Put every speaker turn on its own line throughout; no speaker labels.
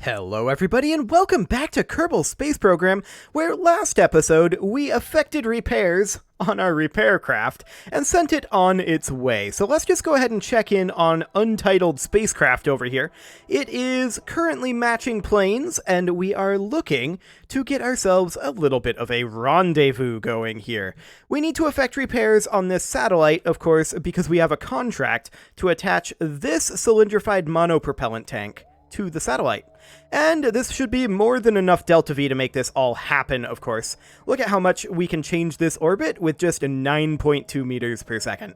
Hello everybody and welcome back to Kerbal Space Program, where last episode we effected repairs on our repair craft and sent it on its way. So let's just go ahead and check in on Untitled Spacecraft over here. It is currently matching planes and we are looking to get ourselves a little bit of a rendezvous going here. We need to effect repairs on this satellite, of course, because we have a contract to attach this cylindrified monopropellant tank to the satellite. And this should be more than enough delta V to make this all happen, of course. Look at how much we can change this orbit with just 9.2 meters per second.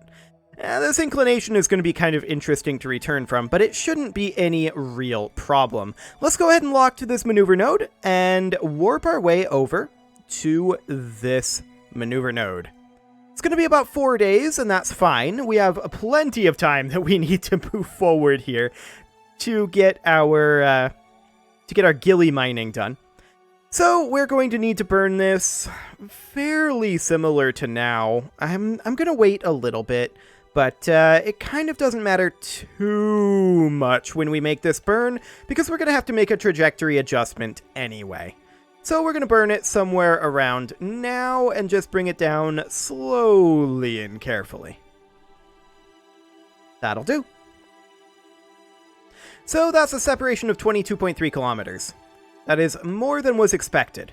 This inclination is going to be kind of interesting to return from, but it shouldn't be any real problem. Let's go ahead and lock to this maneuver node and warp our way over to this maneuver node. It's going to be about 4 days, and that's fine. We have plenty of time that we need to move forward here to get our gilly mining done. So we're going to need to burn this fairly similar to now. I'm going to wait a little bit, but it kind of doesn't matter too much when we make this burn, because we're going to have to make a trajectory adjustment anyway. So we're going to burn it somewhere around now and just bring it down slowly and carefully. That'll do. So that's a separation of 22.3 kilometers. That is more than was expected.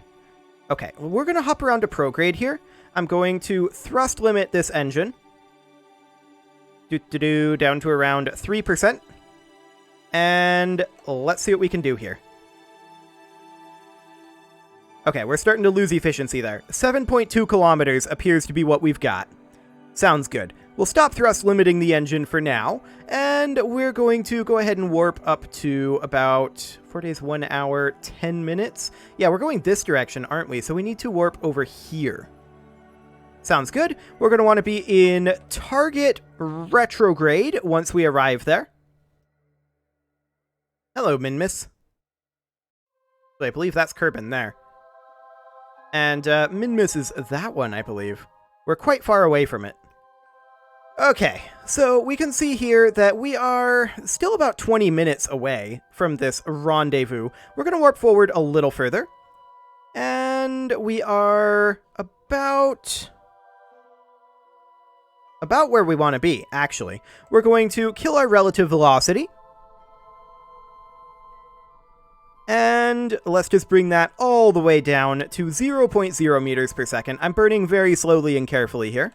Okay, we're going to hop around to prograde here. I'm going to thrust limit this engine. Down to around 3%. And let's see what we can do here. Okay, we're starting to lose efficiency there. 7.2 kilometers appears to be what we've got. Sounds good. We'll stop thrust limiting the engine for now, and we're going to go ahead and warp up to about 4 days, 1 hour, 10 minutes. Yeah, we're going this direction, aren't we? So we need to warp over here. Sounds good. We're going to want to be in target retrograde once we arrive there. Hello, Minmus. I believe that's Kerbal there. And Minmus is that one, I believe. We're quite far away from it. Okay, so we can see here that we are still about 20 minutes away from this rendezvous. We're going to warp forward a little further. And we are about where we want to be, actually. We're going to kill our relative velocity. And let's just bring that all the way down to 0.0 meters per second. I'm burning very slowly and carefully here.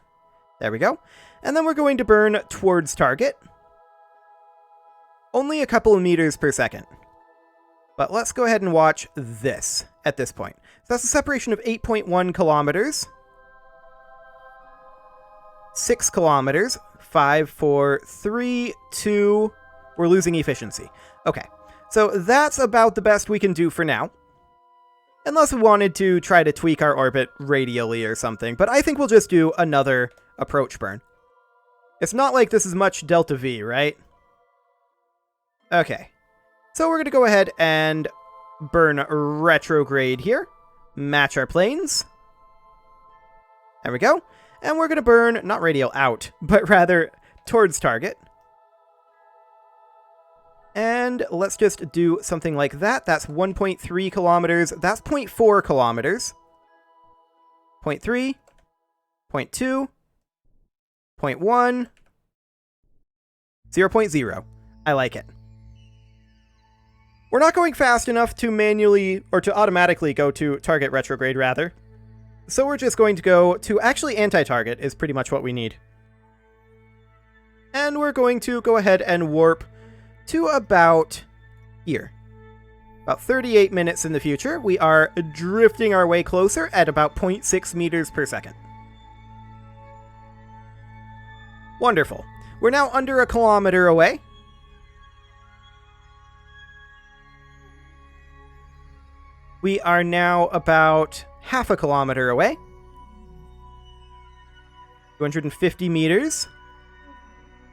There we go. And then we're going to burn towards target. Only a couple of meters per second. But let's go ahead and watch this at this point. So that's a separation of 8.1 kilometers. 6 kilometers. 5, 4, 3, 2. We're losing efficiency. Okay. So that's about the best we can do for now. Unless we wanted to try to tweak our orbit radially or something. But I think we'll just do another approach burn. It's not like this is much delta V, right? Okay. So we're going to go ahead and burn retrograde here. Match our planes. There we go. And we're going to burn, not radial out, but rather towards target. And let's just do something like that. That's 1.3 kilometers. That's 0.4 kilometers. 0.3. 0.2. 0.1. 0.0. I like it. We're not going fast enough to manually, or to automatically go to target retrograde, rather. So we're just going to go to actually anti-target is pretty much what we need. And we're going to go ahead and warp to about here. About 38 minutes in the future, we are drifting our way closer at about 0.6 meters per second. Wonderful. We're now under a kilometer away. We are now about half a kilometer away. 250 meters.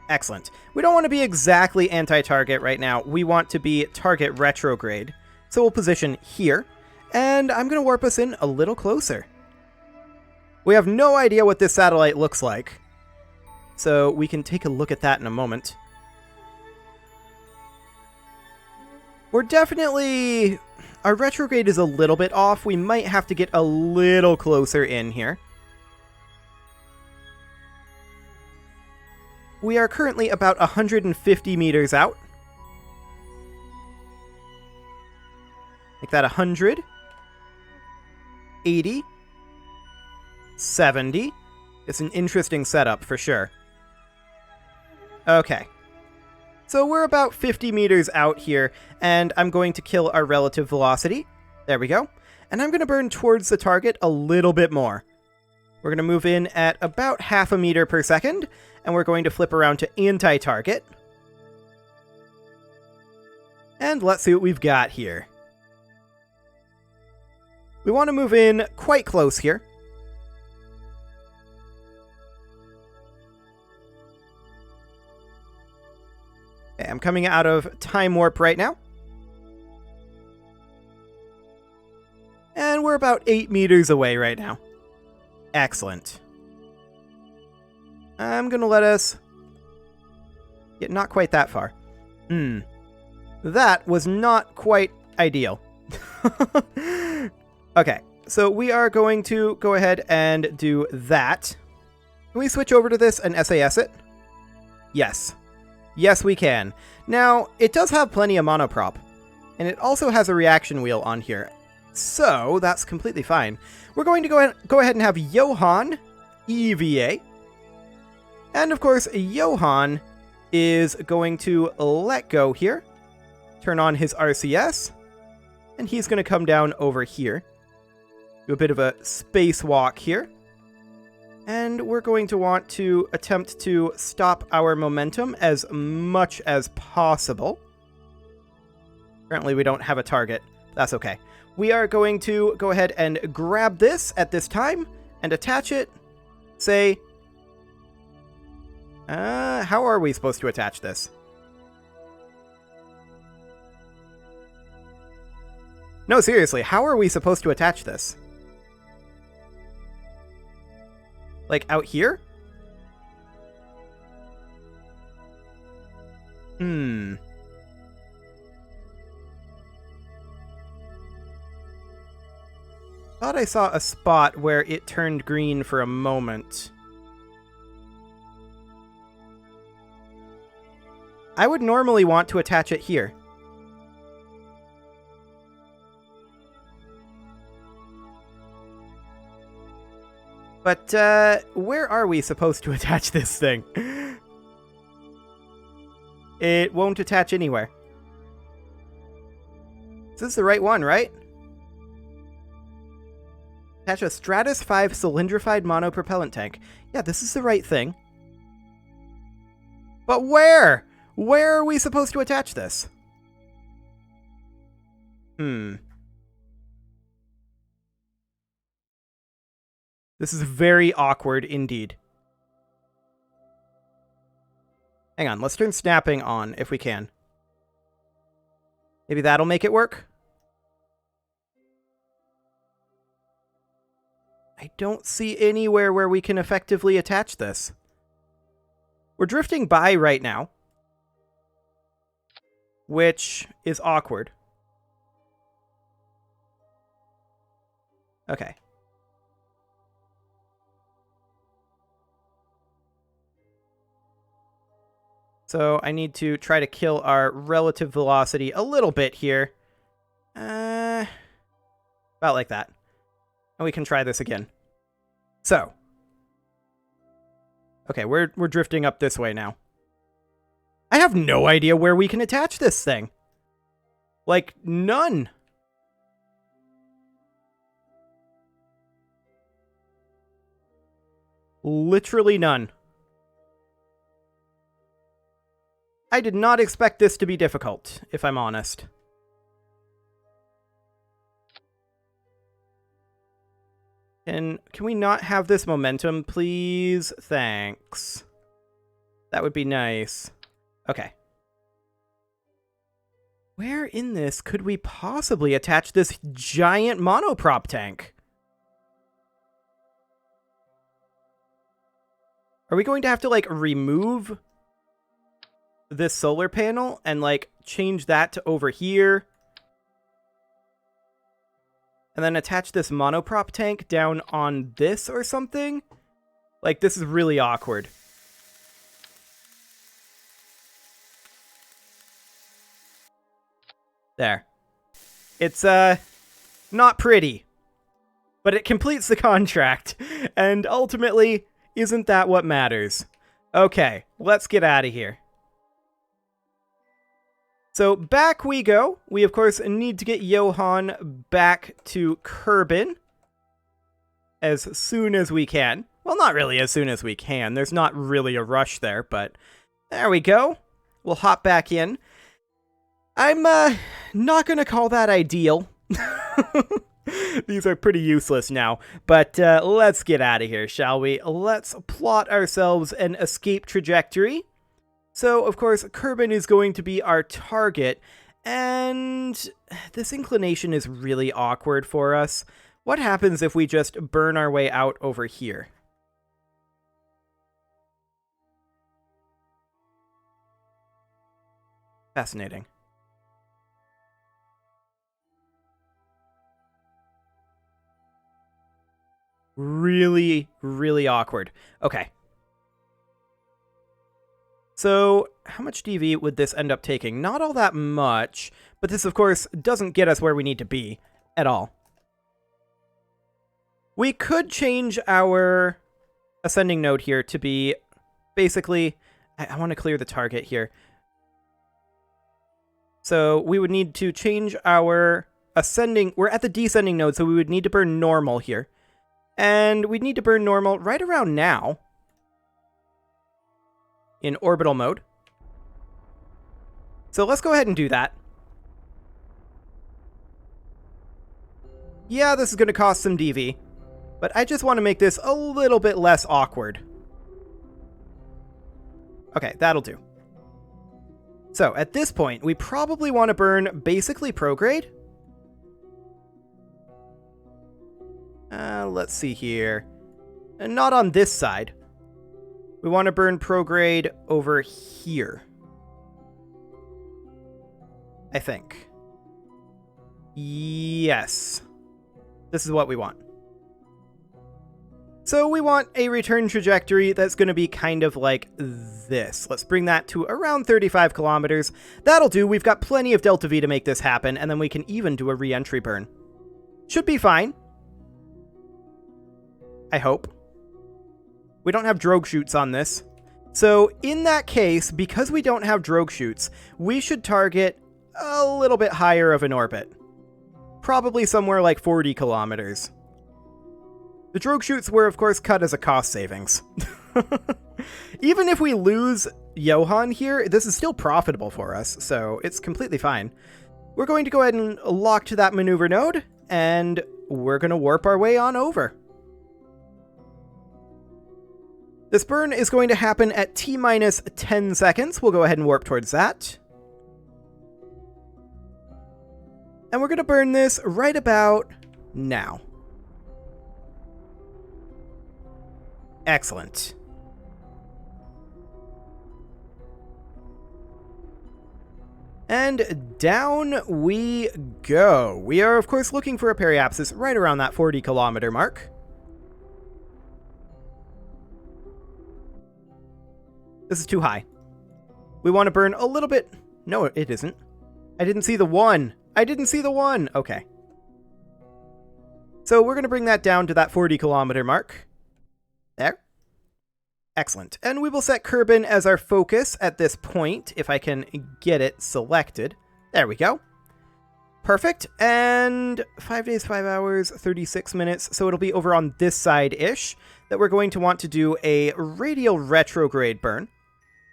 Excellent. We don't want to be exactly anti-target right now. We want to be target retrograde. So we'll position here. And I'm going to warp us in a little closer. We have no idea what this satellite looks like. So we can take a look at that in a moment. We're definitely... Our retrograde is a little bit off. We might have to get a little closer in here. We are currently about 150 meters out. Make that 100. 80. 70. It's an interesting setup for sure. Okay. So we're about 50 meters out here, and I'm going to kill our relative velocity. There we go. And I'm going to burn towards the target a little bit more. We're going to move in at about half a meter per second, and we're going to flip around to anti-target. And let's see what we've got here. We want to move in quite close here. Okay, I'm coming out of time warp right now. And we're about 8 meters away right now. Excellent. I'm going to let us get not quite that far. That was not quite ideal. Okay, so we are going to go ahead and do that. Can we switch over to this and SAS it? Yes. Yes, we can. Now, it does have plenty of monoprop, and it also has a reaction wheel on here, so that's completely fine. We're going to go ahead and have Johann EVA, and of course, Johann is going to let go here, turn on his RCS, and he's going to come down over here, do a bit of a spacewalk here. And we're going to want to attempt to stop our momentum as much as possible. Apparently we don't have a target. That's okay. We are going to go ahead and grab this at this time and attach it. Say, how are we supposed to attach this? No, seriously, how are we supposed to attach this? Like, out here? Thought I saw a spot where it turned green for a moment. I would normally want to attach it here. But, where are we supposed to attach this thing? It won't attach anywhere. This is the right one, right? Attach a Stratus 5 cylindrified monopropellant tank. Yeah, this is the right thing. But where? Where are we supposed to attach this? This is very awkward indeed. Hang on, let's turn snapping on if we can. Maybe that'll make it work? I don't see anywhere where we can effectively attach this. We're drifting by right now, which is awkward. Okay. So I need to try to kill our relative velocity a little bit here. About like that. And we can try this again. So. Okay, we're drifting up this way now. I have no idea where we can attach this thing. Like, none. Literally none. I did not expect this to be difficult, if I'm honest. Can we not have this momentum, please? Thanks. That would be nice. Okay. Where in this could we possibly attach this giant monoprop tank? Are we going to have to, like, remove this solar panel and, like, change that to over here. And then attach this monoprop tank down on this or something. Like, this is really awkward. There. It's, not pretty. But it completes the contract. And ultimately, isn't that what matters? Okay, let's get out of here. So back we go. We, of course, need to get Johan back to Kerbin as soon as we can. Well, not really as soon as we can. There's not really a rush there, but there we go. We'll hop back in. I'm not going to call that ideal. These are pretty useless now, but let's get out of here, shall we? Let's plot ourselves an escape trajectory. So, of course, Kerbin is going to be our target, and this inclination is really awkward for us. What happens if we just burn our way out over here? Fascinating. Really, really awkward. Okay. So, how much DV would this end up taking? Not all that much, but this, of course, doesn't get us where we need to be at all. We could change our ascending node here to be basically... I want to clear the target here. So, we would need to change our ascending... We're at the descending node, so we would need to burn normal here. And we'd need to burn normal right around now. In orbital mode. So let's go ahead and do that. Yeah, this is going to cost some DV, but I just want to make this a little bit less awkward. Okay, that'll do. So at this point, we probably want to burn basically prograde. Let's see here. And not on this side. We want to burn prograde over here. I think. Yes. This is what we want. So we want a return trajectory that's going to be kind of like this. Let's bring that to around 35 kilometers. That'll do. We've got plenty of delta V to make this happen, and then we can even do a re-entry burn. Should be fine. I hope. We don't have drogue chutes on this. So in that case, because we don't have drogue chutes, we should target a little bit higher of an orbit. Probably somewhere like 40 kilometers. The drogue chutes were, of course, cut as a cost savings. Even if we lose Johan here, this is still profitable for us, so it's completely fine. We're going to go ahead and lock to that maneuver node, and we're going to warp our way on over. This burn is going to happen at T-minus 10 seconds. We'll go ahead and warp towards that. And we're going to burn this right about now. Excellent. And down we go. We are, of course, looking for a periapsis right around that 40-kilometer mark. This is too high. We want to burn a little bit... No, it isn't. I didn't see the one. I didn't see the one. Okay. So we're going to bring that down to that 40-kilometer mark. There. Excellent. And we will set Kerbin as our focus at this point, if I can get it selected. There we go. Perfect. And 5 days, 5 hours, 36 minutes. So it'll be over on this side-ish that we're going to want to do a radial retrograde burn.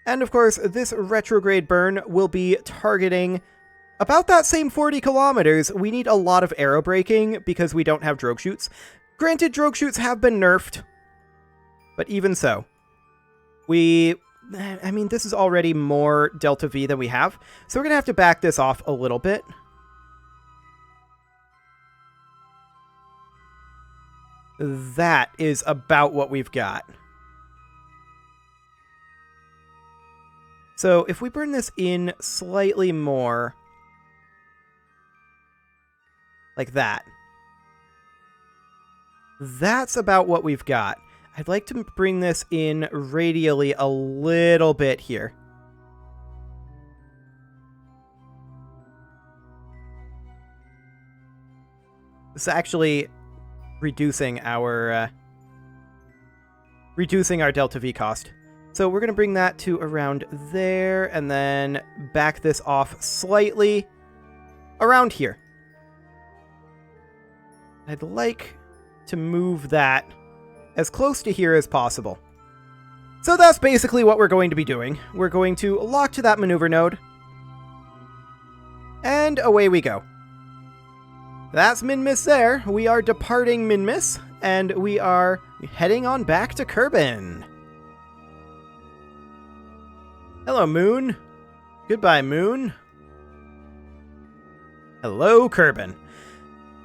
And of course, this retrograde burn will be targeting about that same 40 kilometers. We need a lot of aero braking because we don't have drogue chutes. Granted, drogue chutes have been nerfed, but even so, I mean, this is already more delta V than we have, so we're going to have to back this off a little bit. That is about what we've got. So if we burn this in slightly more, like that, that's about what we've got. I'd like to bring this in radially a little bit here. This is actually reducing our delta V cost. So we're going to bring that to around there, and then back this off slightly around here. I'd like to move that as close to here as possible. So that's basically what we're going to be doing. We're going to lock to that maneuver node, and away we go. That's Minmus there. We are departing Minmus, and we are heading on back to Kerbin. Hello, Moon. Goodbye, Moon. Hello, Kerbin.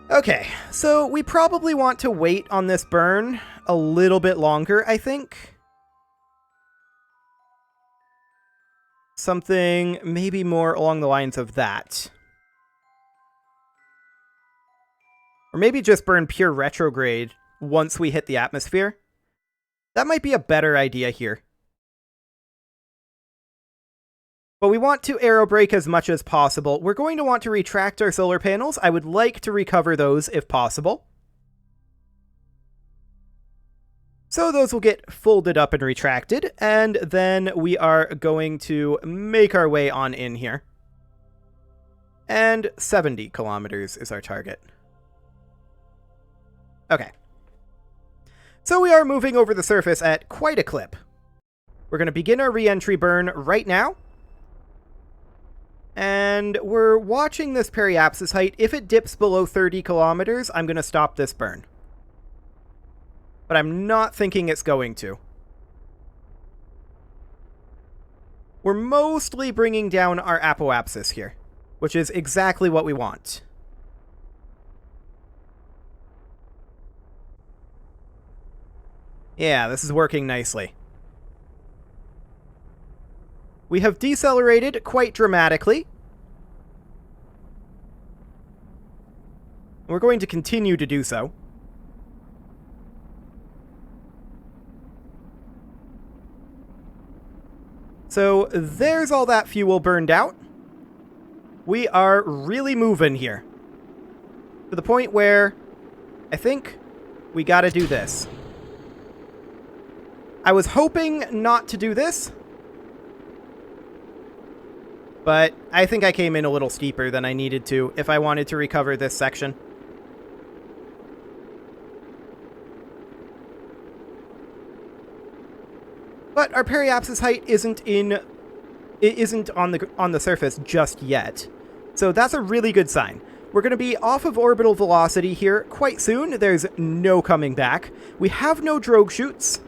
Okay, so we probably want to wait on this burn a little bit longer, I think. Something maybe more along the lines of that. Or maybe just burn pure retrograde once we hit the atmosphere. That might be a better idea here. But we want to aerobrake as much as possible. We're going to want to retract our solar panels. I would like to recover those if possible. So those will get folded up and retracted, and then we are going to make our way on in here. And 70 kilometers is our target. Okay. So we are moving over the surface at quite a clip. We're going to begin our re-entry burn right now. And we're watching this periapsis height. If it dips below 30 kilometers, I'm going to stop this burn. But I'm not thinking it's going to. We're mostly bringing down our apoapsis here, which is exactly what we want. Yeah, this is working nicely. We have decelerated quite dramatically. We're going to continue to do so. So there's all that fuel burned out. We are really moving here. To the point where I think we gotta do this. I was hoping not to do this, but I think I came in a little steeper than I needed to if I wanted to recover this section. But our periapsis height isn't on the surface just yet. So that's a really good sign. We're going to be off of orbital velocity here quite soon. There's no coming back. We have no drogue chutes.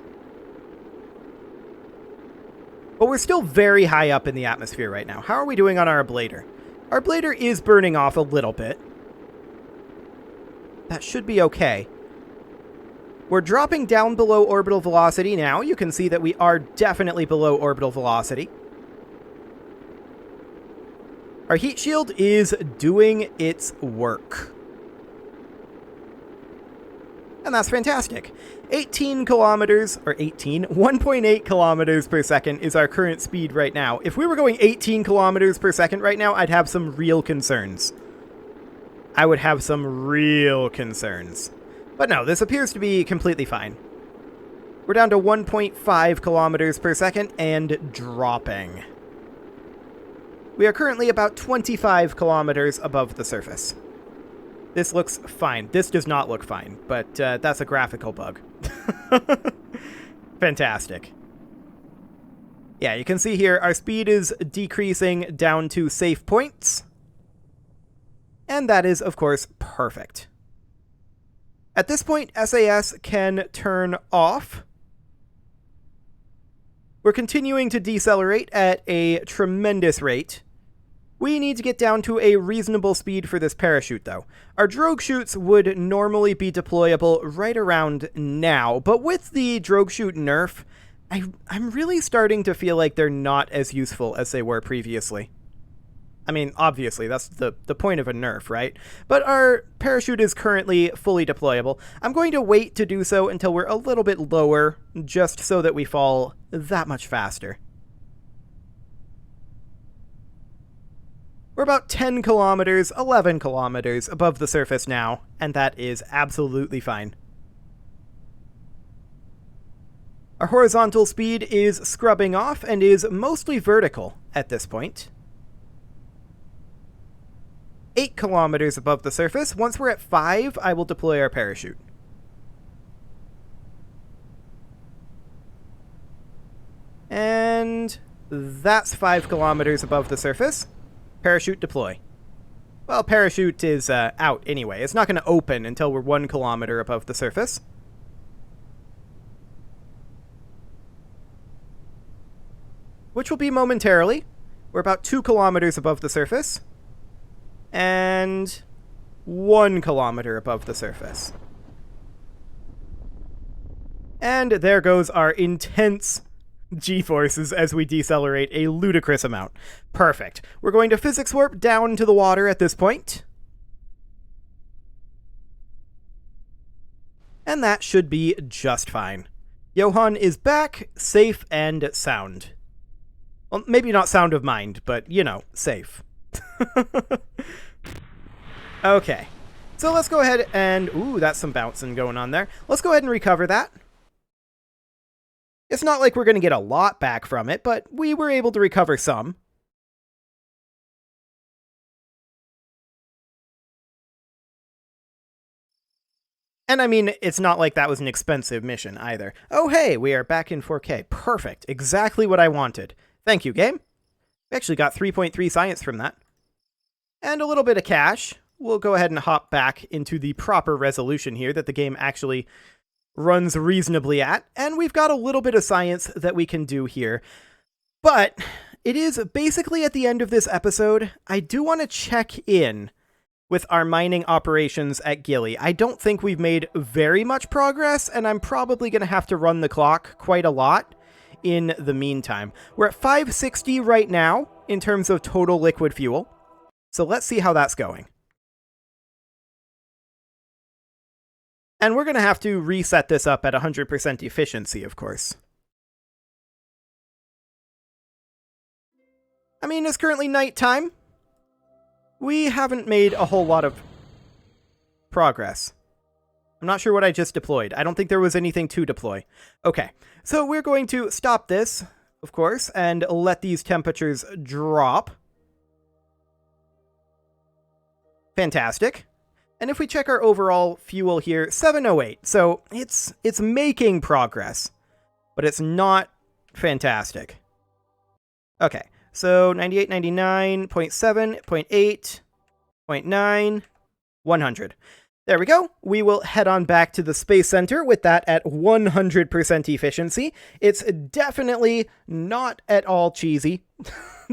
But we're still very high up in the atmosphere right now. How are we doing on our ablator? Our ablator is burning off a little bit. That should be okay. We're dropping down below orbital velocity now. You can see that we are definitely below orbital velocity. Our heat shield is doing its work. And that's fantastic. 18 kilometers, or 1.8 kilometers per second is our current speed right now. If we were going 18 kilometers per second right now, I'd have some real concerns. I would have some real concerns. But no, this appears to be completely fine. We're down to 1.5 kilometers per second and dropping. We are currently about 25 kilometers above the surface. This looks fine. This does not look fine, but that's a graphical bug. Fantastic. Yeah, you can see here our speed is decreasing down to safe points. And that is, of course, perfect. At this point, SAS can turn off. We're continuing to decelerate at a tremendous rate. We need to get down to a reasonable speed for this parachute, though. Our drogue chutes would normally be deployable right around now, but with the drogue chute nerf, I'm really starting to feel like they're not as useful as they were previously. I mean, obviously, that's the point of a nerf, right? But our parachute is currently fully deployable. I'm going to wait to do so until we're a little bit lower, just so that we fall that much faster. We're about 10 kilometers, 11 kilometers above the surface now, and that is absolutely fine. Our horizontal speed is scrubbing off and is mostly vertical at this point. 8 kilometers above the surface. Once we're at 5, I will deploy our parachute. And that's 5 kilometers above the surface. Parachute deploy. Well, parachute is out anyway. It's not going to open until we're 1 kilometer above the surface. Which will be momentarily. We're about 2 kilometers above the surface. And 1 kilometer above the surface. And there goes our intense G-forces as we decelerate a ludicrous amount. Perfect. We're going to physics warp down to the water at this point. And that should be just fine. Johan is back, safe and sound. Well, maybe not sound of mind, but, you know, safe. Okay, so let's go ahead and... Ooh, that's some bouncing going on there. Let's go ahead and recover that. It's not like we're going to get a lot back from it, but we were able to recover some. And I mean, it's not like that was an expensive mission either. Oh hey, we are back in 4K. Perfect, exactly what I wanted. Thank you, game. We actually got 3.3 science from that. And a little bit of cash. We'll go ahead and hop back into the proper resolution here that the game actually runs reasonably at. And we've got a little bit of science that we can do here. But it is basically at the end of this episode. I do want to check in with our mining operations at Gilly. I don't think we've made very much progress, and I'm probably going to have to run the clock quite a lot in the meantime. We're at 560 right now in terms of total liquid fuel. So let's see how that's going. And we're going to have to reset this up at 100% efficiency, of course. I mean, it's currently nighttime. We haven't made a whole lot of progress. I'm not sure what I just deployed. I don't think there was anything to deploy. Okay, so we're going to stop this, of course, and let these temperatures drop. Fantastic. And if we check our overall fuel here, 708. So it's making progress, but it's not fantastic. Okay, so 98, 99, 0.7, 0.8, 0.9, 100. There we go. We will head on back to the Space Center with that at 100% efficiency. It's definitely not at all cheesy,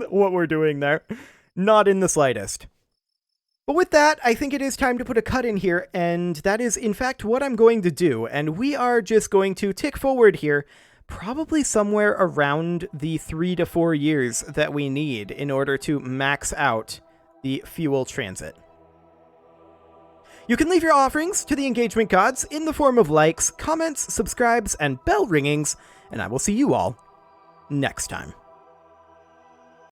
what we're doing there. Not in the slightest. But with that, I think it is time to put a cut in here, and that is in fact what I'm going to do, and we are just going to tick forward here, probably somewhere around the 3 to 4 years that we need in order to max out the fuel transit. You can leave your offerings to the engagement gods in the form of likes, comments, subscribes, and bell ringings, and I will see you all next time.